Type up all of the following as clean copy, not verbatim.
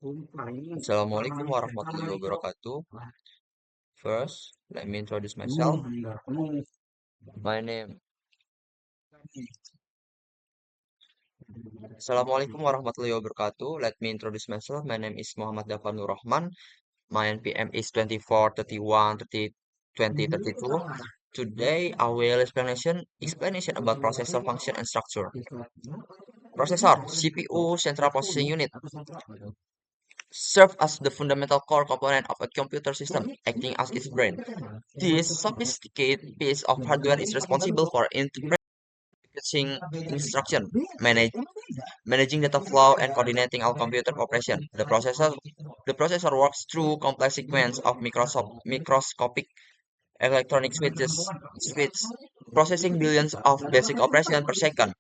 Assalamualaikum warahmatullahi wabarakatuh. First, let me introduce myself. My name. Assalamualaikum warahmatullahi wabarakatuh. Let me introduce myself. My name is Muhammad Dafan Nur Rahman. My NPM is 24 31 30 2032. Today, I will explanation about processor function and structure. Processor, CPU, Central Processing Unit, serve as the fundamental core component of a computer system, acting as its brain. This sophisticated piece of hardware is responsible for interpreting instruction, managing data flow, and coordinating all computer operation. The processor works through complex sequence of microscopic electronic switches, processing billions of basic operations per second.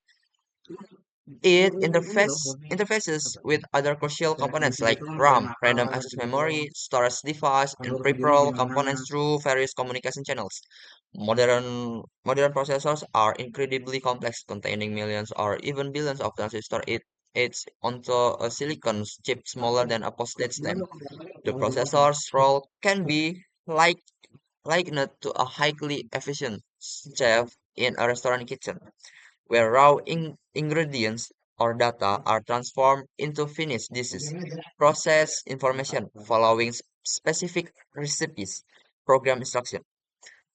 It interfaces with other crucial components like RAM, random access memory, storage device, and peripheral components through various communication channels. Modern processors are incredibly complex, containing millions or even billions of transistors. It's onto a silicon chip smaller than a postage stamp. The processor's role can be likened to a highly efficient chef in a restaurant kitchen where raw ingredients or data are transformed into finished dishes. Process information following specific recipes, program instruction.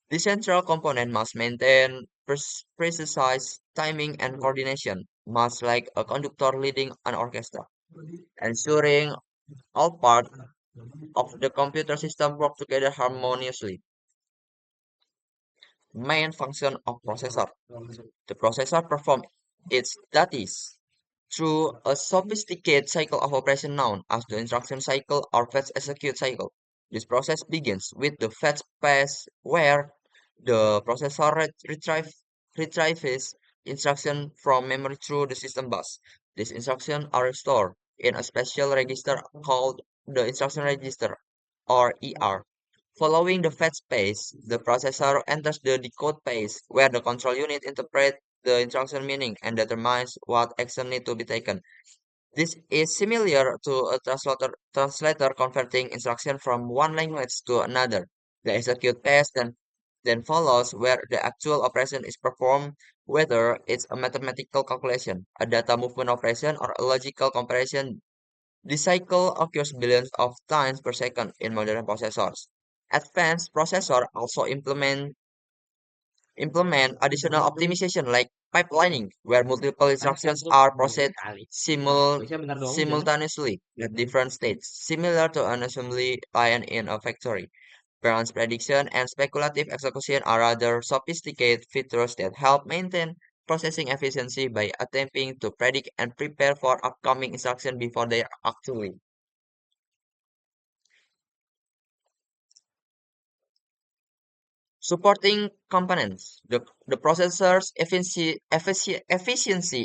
The central component must maintain precise timing and coordination, much like a conductor leading an orchestra, ensuring all parts of the computer system work together harmoniously. Main function of processor. The processor performs its duties through a sophisticated cycle of operation known as the instruction cycle or fetch execute cycle. This process begins with the fetch phase where the processor retrieves instruction from memory through the system bus. These instructions are stored in a special register called the instruction register or ER. Following the fetch phase, the processor enters the decode phase where the control unit interprets the instruction meaning and determines what action need to be taken. This is similar to a translator converting instruction from one language to another. The execute phase then follows where the actual operation is performed, whether it's a mathematical calculation, a data movement operation, or a logical comparison. This cycle occurs billions of times per second in modern processors. Advanced processors also implement additional optimization like pipelining, where multiple instructions are processed simultaneously at different states, similar to an assembly line in a factory. Branch prediction and speculative execution are rather sophisticated features that help maintain processing efficiency by attempting to predict and prepare for upcoming instructions before they actually. Supporting components. The processor's efficiency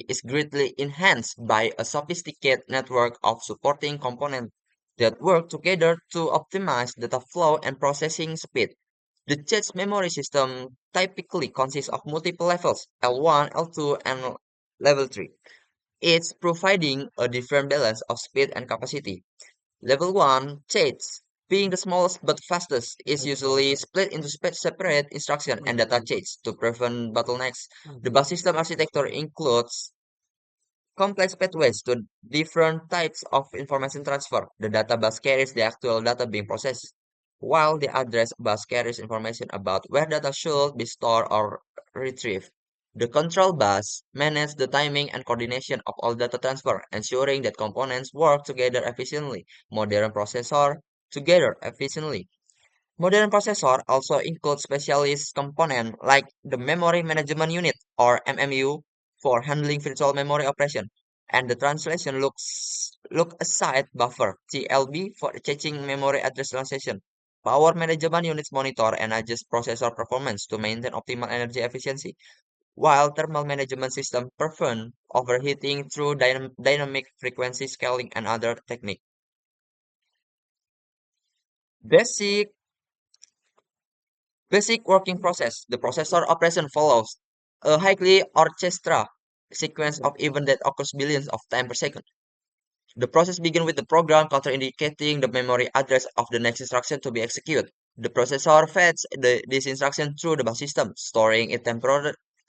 is greatly enhanced by a sophisticated network of supporting components that work together to optimize data flow and processing speed. The cache memory system typically consists of multiple levels L1, L2, and level 3, each providing a different balance of speed and capacity. Level 1, chase, being the smallest but fastest, is usually split into separate instruction and data chains to prevent bottlenecks. The bus system architecture includes complex pathways to different types of information transfer. The data bus carries the actual data being processed, while the address bus carries information about where data should be stored or retrieved. The control bus manages the timing and coordination of all data transfer, ensuring that components work together efficiently. Modern processor together efficiently. Modern processor also include specialist component like the Memory Management Unit or MMU for handling virtual memory operation and the translation look aside buffer TLB for checking memory address translation. Power Management Units monitor and adjust processor performance to maintain optimal energy efficiency, while Thermal Management System prevent overheating through dynamic frequency scaling and other techniques. Basic Basic working process. The processor operation follows a highly orchestra sequence of events that occurs billions of times per second. The process begins with the program counter indicating the memory address of the next instruction to be executed. The processor fetches this instruction through the bus system, storing it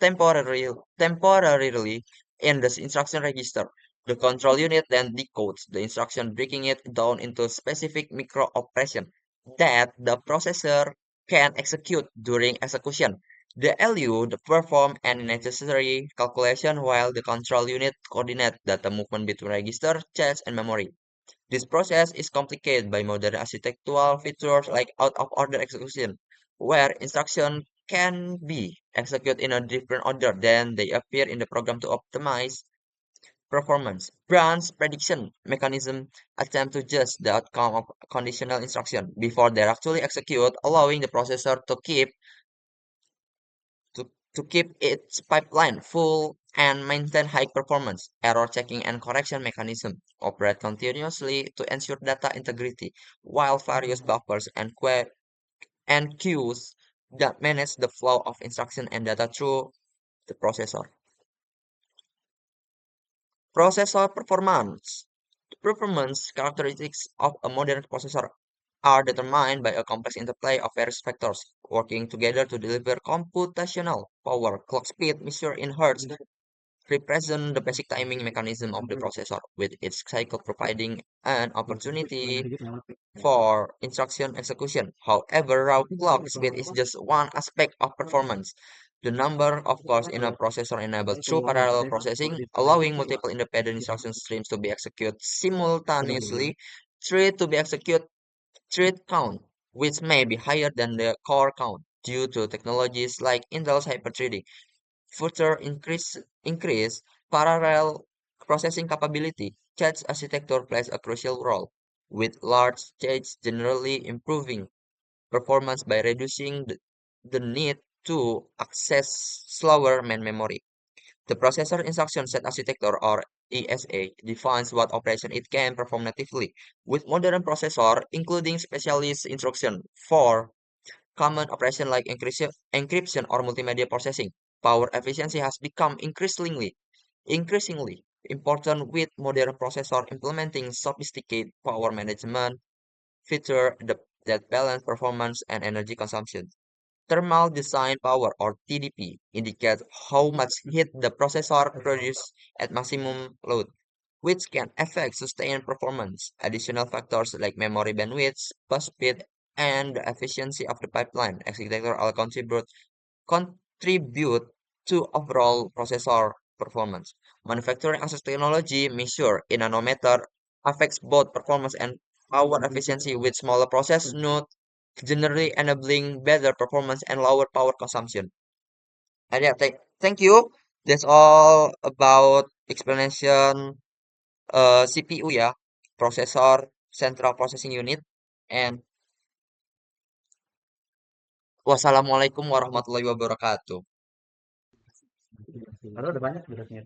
temporarily in the instruction register. The control unit then decodes the instruction, breaking it down into specific micro operation that the processor can execute during execution. The LU perform any necessary calculation while the control unit coordinates data movement between register, cache, and memory. This process is complicated by modern architectural features like out-of-order execution, where instructions can be executed in a different order than they appear in the program to optimize performance. Branch prediction mechanism attempt to judge the outcome of conditional instruction before they're actually executed, allowing the processor to keep its pipeline full and maintain high performance. Error checking and correction mechanism operate continuously to ensure data integrity, while various buffers and queues that manage the flow of instruction and data through the processor. Processor performance. The performance characteristics of a modern processor are determined by a complex interplay of various factors working together to deliver computational power. Clock speed measured in hertz represent the basic timing mechanism of the processor, with its cycle providing an opportunity for instruction execution. However, raw clock speed is just one aspect of performance. The number of cores in a processor enables true parallel processing, allowing multiple independent instruction streams to be executed simultaneously. Thread to be executed thread count, which may be higher than the core count due to technologies like Intel's hyperthreading further increase parallel processing capability. Cache architecture plays a crucial role, with large caches generally improving performance by reducing the need to access slower main memory. The processor instruction set architecture or ESA defines what operation it can perform natively, with modern processor including specialist instruction for common operations like encryption or multimedia processing. Power efficiency has become increasingly important with modern processors implementing sophisticated power management features that balance performance and energy consumption. Thermal design power or TDP indicates how much heat the processor produces at maximum load, which can affect sustained performance. Additional factors like memory bandwidth, bus speed, and the efficiency of the pipeline architecture all contribute to overall processor performance. Manufacturing access technology measured in nanometer affects both performance and power efficiency with smaller process node generally enabling better performance and lower power consumption. And yeah, thank you. That's all about explanation CPU ya, processor central processing unit. And wassalamualaikum warahmatullahi wabarakatuh. Padahal udah banyak berasnya.